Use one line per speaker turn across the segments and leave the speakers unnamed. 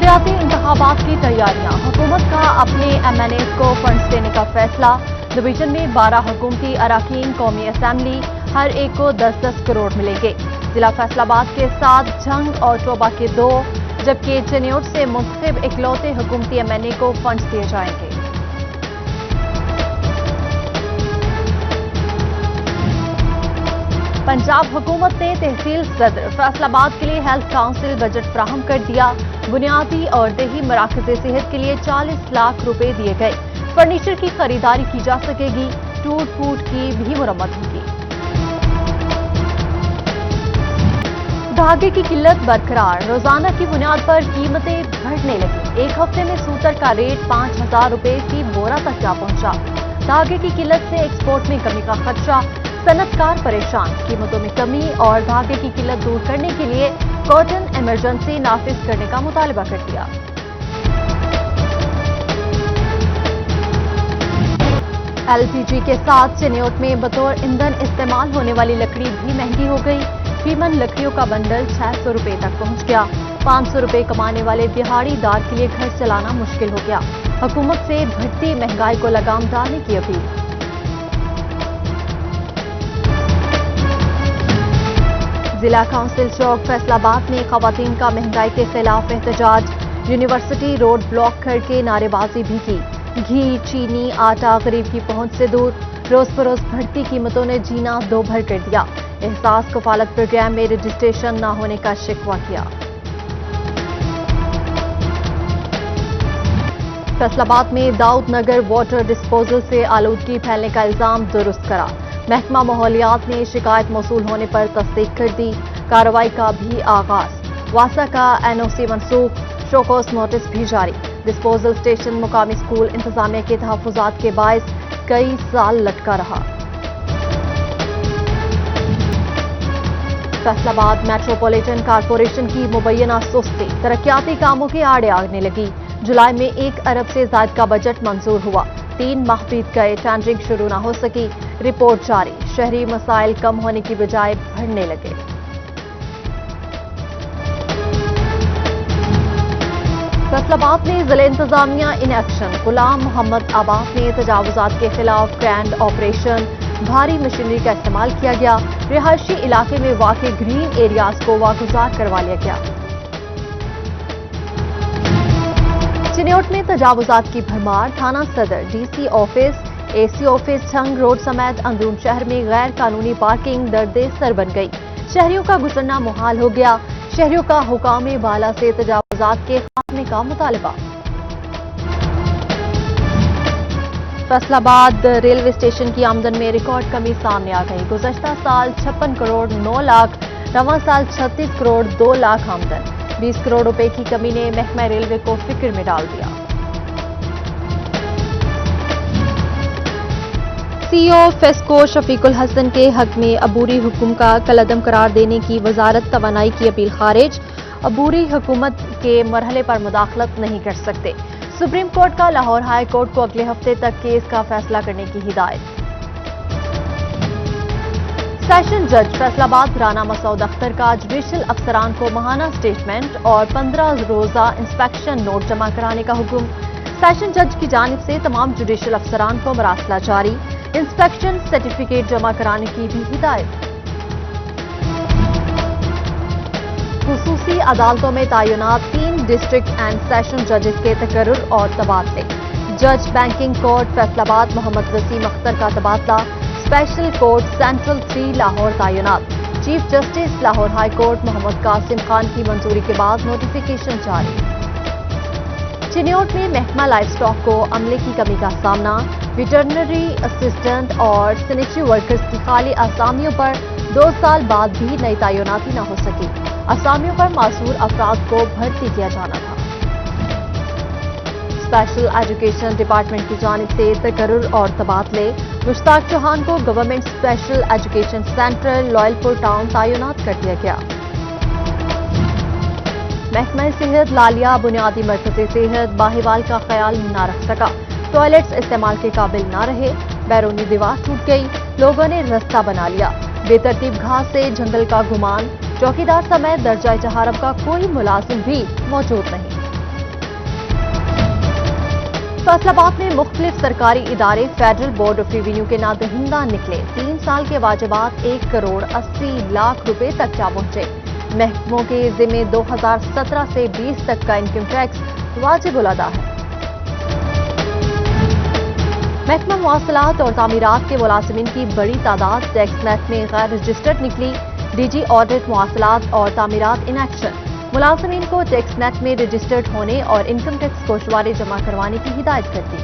नफसियाती इंतखाबात की तैयारियां, हुकूमत का अपने MNAs को फंड्स देने का फैसला। डिवीजन में 12 हुकूमती अराकीन कौमी असम्बली, हर एक को 10-10 करोड़ मिलेंगे। जिला फैसलाबाद के 7, झंग और टोबा के 2, जबकि चिन्योट से मुंतखब इकलौते हुकूमती MNA को फंड्स दिए जाएंगे। पंजाब हुकूमत ने तहसील सदर फैसलाबाद के लिए हेल्थ काउंसिल बजट फराहम कर दिया। बुनियादी और देही मराकज़ सेहत के लिए 40 लाख रुपए दिए गए। फर्नीचर की खरीदारी की जा सकेगी। टूट फूट की भी मुरम्मत होगी। धागे की किल्लत बरकरार, रोजाना की बुनियाद पर कीमतें बढ़ने लगी। एक हफ्ते में सूतर का रेट 5,000 रुपए फी बोरा तक जा पहुंचा। धागे की किल्लत से एक्सपोर्ट में कमी का खदशा, सनतकार परेशान। कीमतों में कमी और धागे की किल्लत दूर करने के लिए कॉटन इमरजेंसी नाफिज करने का मुतालबा कर दिया। LPG के साथ चिन्योट में बतौर ईंधन इस्तेमाल होने वाली लकड़ी भी महंगी हो गई। फीमन लकड़ियों का बंडल 600 रुपए तक पहुंच गया। 500 रुपए कमाने वाले दिहाड़ीदार के लिए घर चलाना मुश्किल हो गया। हुकूमत से बढ़ती महंगाई को लगाम डालने की अपील। जिला काउंसिल चौक फैसलाबाद में खवातीन का महंगाई के खिलाफ एहतजाज। यूनिवर्सिटी रोड ब्लॉक करके नारेबाजी भी की। घी, चीनी, आटा गरीब की पहुंच से दूर। रोज बरोज बढ़ती कीमतों ने जीना दो भर कर दिया। एहसास कफालत प्रोग्राम में रजिस्ट्रेशन न होने का शिकवा किया। फैसलाबाद में दाऊद नगर वाटर डिस्पोजल से आलूदगी फैलने का इल्जाम दुरुस्त करा। महकमा माहौलियात ने शिकायत मौसूल होने पर तस्दीक कर दी। कार्रवाई का भी आगाज। वासा का NOC मनसूख, शोकॉस नोटिस भी जारी। डिस्पोजल स्टेशन मुकामी स्कूल इंतजामिया के तहफुजात के बायस कई साल लटका रहा। फैसलाबाद मेट्रोपॉलिटन कारपोरेशन की मुबैना सुस्ती, तरक्याती कामों के आड़े आने लगी। जुलाई में 1 अरब से ज्यादा का बजट मंजूर हुआ। 3 माह बीत गए, टेंडरिंग शुरू न हो सकी। रिपोर्ट जारी, शहरी मसाइल कम होने की बजाय बढ़ने लगे। फैसलाबाद में जिला इंतजामिया इन एक्शन। गुलाम मोहम्मद आबाद ने तजावुजात के खिलाफ ग्रैंड ऑपरेशन, भारी मशीनरी का इस्तेमाल किया गया। रिहायशी इलाके में वाक़ई ग्रीन एरियाज को वागुजार करवा लिया गया। चिन्योट में तजावुजात की भरमार। थाना सदर, DC office, AC office, Jhang road समेत अंदरून शहर में गैर कानूनी पार्किंग दर्दे सर बन गई। शहरियों का गुजरना मुहाल हो गया। शहरियों का हुकाम बाला से तजावुजात के खात्मे का मुतालबा। फैसलाबाद रेलवे स्टेशन की आमदन में रिकॉर्ड कमी सामने आ गई। गुज़श्ता साल 56 करोड़ 9 लाख, रवां साल 36 करोड़ 2 लाख आमदन। 20 करोड़ रुपए की कमी ने महकमा रेलवे को फिक्र में डाल दिया। CEO फेस्को शफीकुल हसन के हक में अबूरी हुक्म का कलअदम करार देने की वजारत तवानाई की अपील खारिज। अबूरी हुकूमत के मरहले पर मुदाखलत नहीं कर सकते। सुप्रीम कोर्ट का लाहौर हाई कोर्ट को अगले हफ्ते तक केस का फैसला करने की हिदायत। सेशन जज फैसलाबाद राना मसूद अख्तर का जुडिशल अफसरान को माहाना स्टेटमेंट और 15 रोजा इंस्पेक्शन नोट जमा कराने का हुक्म। सेशन जज की जानिब से तमाम जुडिशल अफसरान को मरासला जारी। इंस्पेक्शन सर्टिफिकेट जमा कराने की भी हिदायत। खुसूसी अदालतों में तैनात 3 डिस्ट्रिक्ट एंड सेशन जजेस के तकर्रुर और तबादले। जज बैंकिंग कोर्ट फैसलाबाद मोहम्मद वसीम अख्तर का तबादला। स्पेशल कोर्ट सेंट्रल 3 लाहौर तैनात। Chief justice Lahore high court Mohammad Qasim Khan की मंजूरी के बाद नोटिफिकेशन जारी। चिन्योट में महकमा लाइफ स्टॉक को अमले की कमी का सामना। वेटरनरी असिस्टेंट और सैनिटरी वर्कर्स की खाली असामियों पर 2 साल बाद भी नई तैनाती न हो सकी। असामियों पर मासूर अफराद को भर्ती किया जाना था। स्पेशल एजुकेशन डिपार्टमेंट की जानिब से तकर्रुर और तबादले। मुश्ताक चौहान को government special education centre Lyallpur town तैनात कर दिया गया। महकमा सेहत लालिया बुनियादी मरकज़ सेहत बाहिवाल का ख्याल न रख सका। टॉयलेट्स इस्तेमाल के काबिल न रहे। बैरूनी दीवार टूट गई। लोगों ने रास्ता बना लिया। बेतरतीब घास से जंगल का गुमान। चौकीदार समेत दर्जा चहारम का कोई मुलाजिम भी मौजूद नहीं। फैसल आबाद में मुख्तलिफ सरकारी इदारे फेडरल बोर्ड ऑफ रेवेन्यू के नादहिंदा निकले। 3 साल के वाजिबात 1 करोड़ 80 लाख रुपए तक जा पहुंचे। महकमों के जिम्मे 2017 से 20 तक का इनकम टैक्स वाजिब उल अदा है। महकमा मुआसलात और तामीरात के मुलाजिमीन की बड़ी तादाद टैक्स नेट में गैर रजिस्टर्ड निकली। डीजी ऑडिट मुआसलात और तामीरात इन एक्शन। मुलाजिमीन को टैक्स नेट में रजिस्टर्ड होने और इनकम टैक्स गोशवारे जमा करवाने की हिदायत कर दी।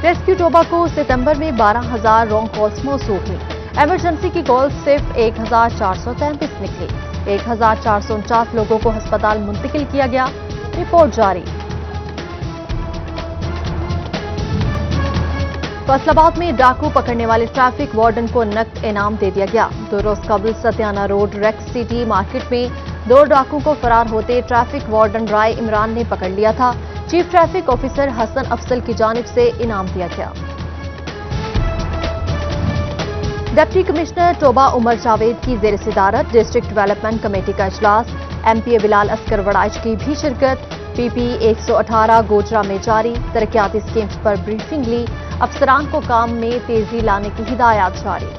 रेस्क्यू टोबा को सितंबर में 12,000 रॉन्ग कॉल्स मौसूल हुई। एमरजेंसी की कॉल सिर्फ 1,433 निकली। 1,449 लोगों को अस्पताल मुंतकिल किया गया। रिपोर्ट जारी। फैसलाबाद में डाकू पकड़ने वाले ट्रैफिक वार्डन को नकद इनाम दे दिया गया। 2 रोज कबल सत्याना रोड रेक्स सिटी मार्केट में 2 डाकू को फरार होते ट्रैफिक वार्डन राय इमरान ने पकड़ लिया था। Chief traffic officer Hassan Afzal की जानिब से इनाम दिया गया। डिप्टी कमिश्नर टोबा उमर जावेद की जेर सदारत डिस्ट्रिक्ट डेवलपमेंट कमेटी का इजलास। एमपीए बिलाल अस्कर वड़ाइच की भी शिरकत। पीपी 118 गोजरा में जारी। तरक्याती स्कीम्स पर ब्रीफिंग ली। अफसरान को काम में तेजी लाने की हिदायत जारी।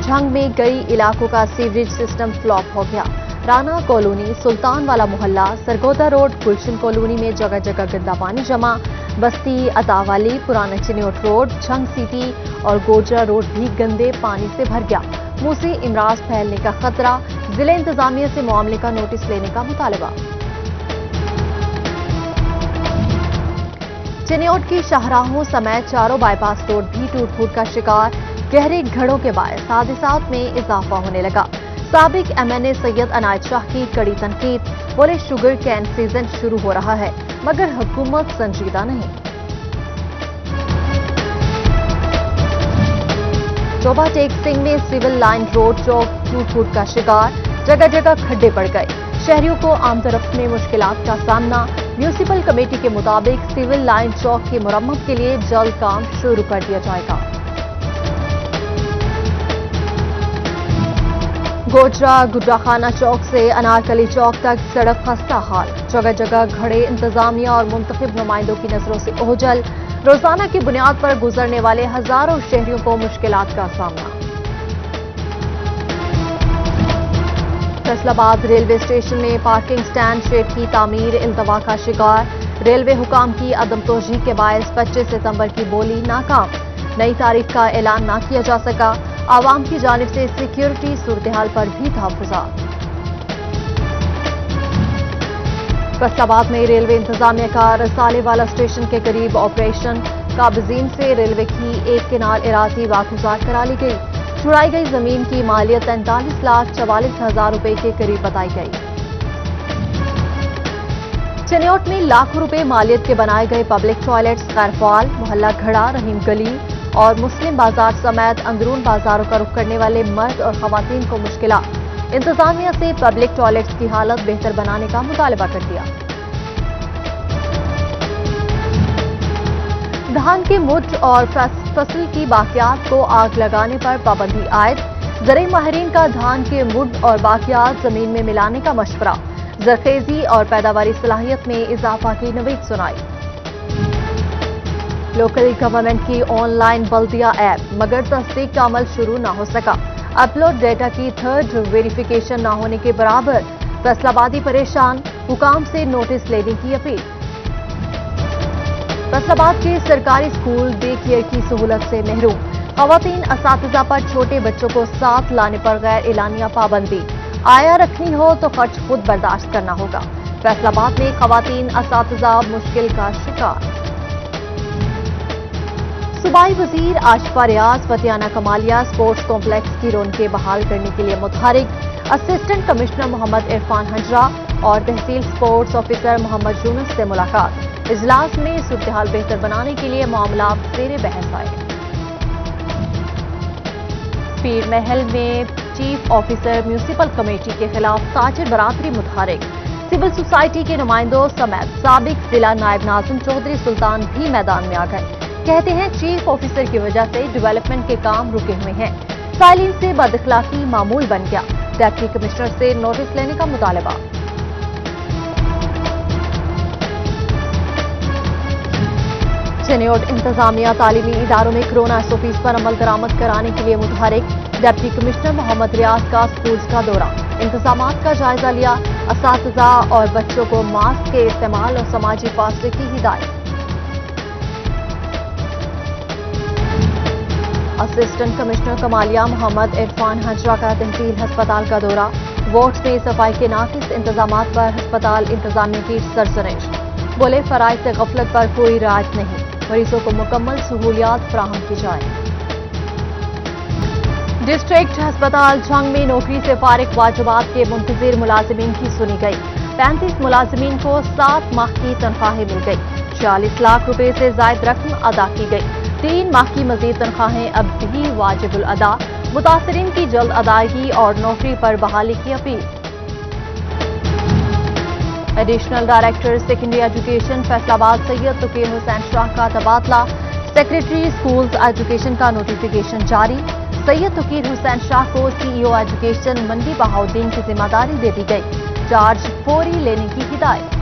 झंग में कई इलाकों का सीवरेज सिस्टम फ्लॉप हो गया। राना कॉलोनी, सुल्तान वाला मोहल्ला, सरगोदा रोड, गुलशन कॉलोनी में जगह जगह गंदा पानी जमा। बस्ती अतावाली, पुराना चिन्योट रोड, झंग सिटी और गोजरा रोड भी गंदे पानी से भर गया। मुंह से इमराज फैलने का खतरा। जिले इंतजामिया से मामले का नोटिस लेने का मुतालबा। चिन्योट की शाहराहों समेत चारों बाईपास रोड भी टूट फूट का शिकार। गहरे घड़ों के बायस हादसात में इजाफा होने लगा। साबिक एमएनए सैयद अनायत शाह की कड़ी तनकीद। बोले शुगर कैन सीजन शुरू हो रहा है मगर हुकूमत संजीदा नहीं। टोबा टेक सिंह में सिविल लाइन रोड चौक टूट फूट का शिकार। जगह जगह खड्डे पड़ गए। शहरियों को आमतरफ में मुश्किलात का सामना। म्यूनिसिपल कमेटी के मुताबिक सिविल लाइन चौक की मुरम्मत के लिए जल्द काम शुरू कर दिया जाएगा। गोजरा गुड्डाखाना चौक से अनारकली चौक तक सड़क खस्ता हाल। जगह जगह खड़े इंतजामिया और मुंतखब नुमाइंदों की नजरों से ओझल। रोजाना की बुनियाद पर गुजरने वाले हजारों शहरियों को मुश्किलात का सामना। फैसलाबाद रेलवे स्टेशन में पार्किंग स्टैंड शेड की तामीर इल्तवा का शिकार। रेलवे हुकाम की अदम तोजही के बायस 25 सितंबर की बोली नाकाम। नई तारीख का ऐलान ना किया जा सका। आवाम की जानिब से सिक्योरिटी सूरत-ए-हाल पर भी तहफ्फुज़ात। फैसलाबाद में रेलवे इंतजामिया का रसाले वाला स्टेशन के करीब ऑपरेशन। काबिजीन से रेलवे की एक किनाल इरादी वागुजार करा ली गई। छुड़ाई गई जमीन की मालियत 43,44,000 रुपए के करीब बताई गई। चिन्योट में लाखों रुपए मालियत के बनाए गए पब्लिक टॉयलेट्स खैरफाल, मोहल्ला घड़ा, रहीम गली और मुस्लिम बाजार समेत अंदरून बाजारों का रुख करने वाले मर्द और खवातीन को मुश्किलात। इंतजामिया से पब्लिक टॉयलेट्स की हालत बेहतर बनाने का मुतालबा कर दिया। धान के मुठ और फसल की बाकियात को आग लगाने पर पाबंदी आयद। ज़राई माहिरीन का धान के मुठ और बाकियात जमीन में मिलाने का मशवरा। जरखेजी और पैदावारी सलाहियत में इजाफा की नवीद सुनाई। लोकल गवर्नमेंट की ऑनलाइन बल्दिया ऐप मगर तस्दीक का अमल शुरू न हो सका। अपलोड डेटा की 3rd वेरिफिकेशन न होने के बराबर। फैसलाबादी परेशान, हुकाम से नोटिस लेने की अपील। फैसलाबाद के सरकारी स्कूल डे केयर की सहूलत से महरूम। खवातीन असातिज़ा पर छोटे बच्चों को साथ लाने पर गैर एलानिया पाबंदी। आया रखनी हो तो खर्च खुद बर्दाश्त करना होगा। फैसलाबाद में खवातीन असातिज़ा मुश्किल का शिकार। सूबाई वजीर आशिफा रियाज फतियाना कमालिया स्पोर्ट्स कॉम्प्लेक्स की रौनकें बहाल करने के लिए मुतहरिक। असिस्टेंट कमिश्नर मोहम्मद इरफान हंजरा और तहसील स्पोर्ट्स ऑफिसर मोहम्मद यूनुस से मुलाकात। इजलास में सूरत-ए-हाल बेहतर बनाने के लिए मामला ज़ेरे बहस आए। पीर महल में चीफ ऑफिसर म्यूनिसिपल कमेटी के खिलाफ ताजिर बरादरी मुतहरिक। सिविल सोसाइटी के नुमाइंदों समेत साबिक जिला नायब नाज़िम चौधरी सुल्तान भी मैदान में आ गए। कहते हैं चीफ ऑफिसर की वजह से डेवलपमेंट के काम रुके हुए हैं। साइलिन से बदअखलाकी मामूल बन गया। डिप्टी कमिश्नर से नोटिस लेने का मुतालबा। टेन्योर्ड इंतजामिया तालीमी इदारों में कोरोना एसओपीज पर अमल दरामद कराने के लिए मुतहरिक। डिप्टी कमिश्नर मोहम्मद रियाज का स्कूल्स का दौरा, इंतजामात का जायजा लिया। असातिज़ा और बच्चों को मास्क के इस्तेमाल और समाजी फासले की हिदायत। असिस्टेंट कमिश्नर कमालिया मोहम्मद इरफान हजरा का तहसील हस्पताल का दौरा, वार्ड्स में सफाई के नाकिस इंतजामात पर हस्पताल इंतजामिया की सरसनेश। बोले फराइज से गफलत पर कोई रियायत नहीं, मरीजों को मुकम्मल सहूलियात फराहम की जाए। डिस्ट्रिक्ट हस्पताल झंग में नौकरी से फारिग वाजिबात के मुंतजिर मुलाजिमीन की सुनी गई। 35 मुलाजिमीन को 7 माह की तनख्वाहें मिल गई। 46 लाख रुपए से जायद रकम अदा की गई। 3 माह की मजीद तनख्वाहें अब भी वाजिबुल अदा। मुतासरीन की जल्द अदायगी और नौकरी पर बहाली की appeal. Additional director secondary education Faisalabad Syed Touqeer Hussain Shah का तबादला। सेक्रेटरी स्कूल्स एजुकेशन का नोटिफिकेशन जारी। सैयद तुकीर हुसैन शाह को सीईओ एजुकेशन मंडी बहाउद्दीन की जिम्मेदारी दे दी गई। चार्ज फौरी लेने की हिदायत।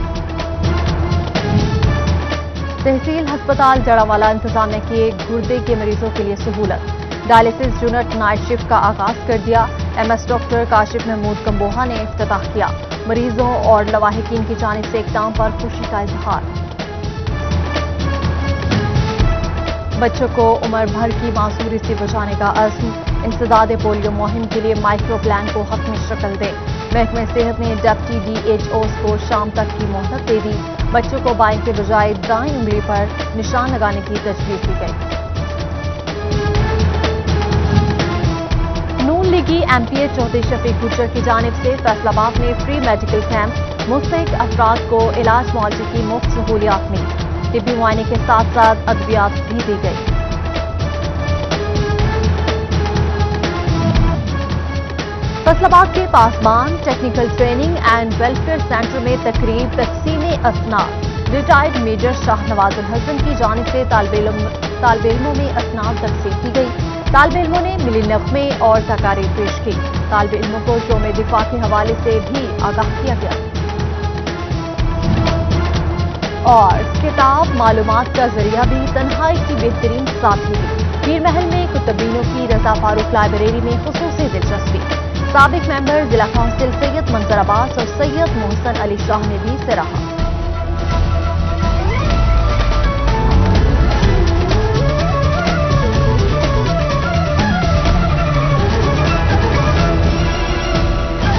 तहसील हस्पताल जड़ावाला इंतजामिया किए गुर्दे के मरीजों के लिए सहूलत। डायलिसिस यूनिट नाइट शिफ्ट का आगाज कर दिया। एमएस डॉक्टर काशिफ महमूद कंबोहा ने इफ्तिताह किया। मरीजों और लवाहिकीन की जानिब से इक़दाम पर खुशी का इजहार। बच्चों को उम्र भर की मासूरी से बचाने का अज़्म। इंसदाद पोलियो मुहिम के लिए माइक्रो प्लान को हतमी शक्ल दे। महकमे सेहत ने डिप्टी DHOs को शाम तक की मोहलत दे दी। बच्चों को बाएं के बजाय दाएं उंगली पर निशान लगाने की तजवीज़ दी गई। नून लीगी MP चौधरी शफीक गुज्जर की जानिब से फैसलाबाद में फ्री मेडिकल कैंप। मुस्तहिक अफराद को इलाज मुआवजे की मुफ्त सहूलियात मिली। तिब्बी मुआयने के साथ साथ अद्वियात भी दी गई। फैसलाबाद के Pasban technical training and welfare centre में तकरीब तकसीम असनाद। रिटायर्ड मेजर शाहनवाजुल हसन की जानिब से तालिब-इल्मों में असनाद तकसीम की गई। तालिब-इल्मों ने मिली नग़मे और तकारीर पेश की। तालिब-इल्मों को यौम दिफा के हवाले से भी आगाह किया गया। और किताब मालूमात का जरिया भी तन्हाई की बेहतरीन साथी थी। पीर महल में कुतुबीनों की रजा फारूक लाइब्रेरी में खुसूसी दिलचस्पी। साबिक मेंबर जिला काउंसिल सैयद मंजर अब्बास और सैयद मोहसन अली शाह ने भी सराहा।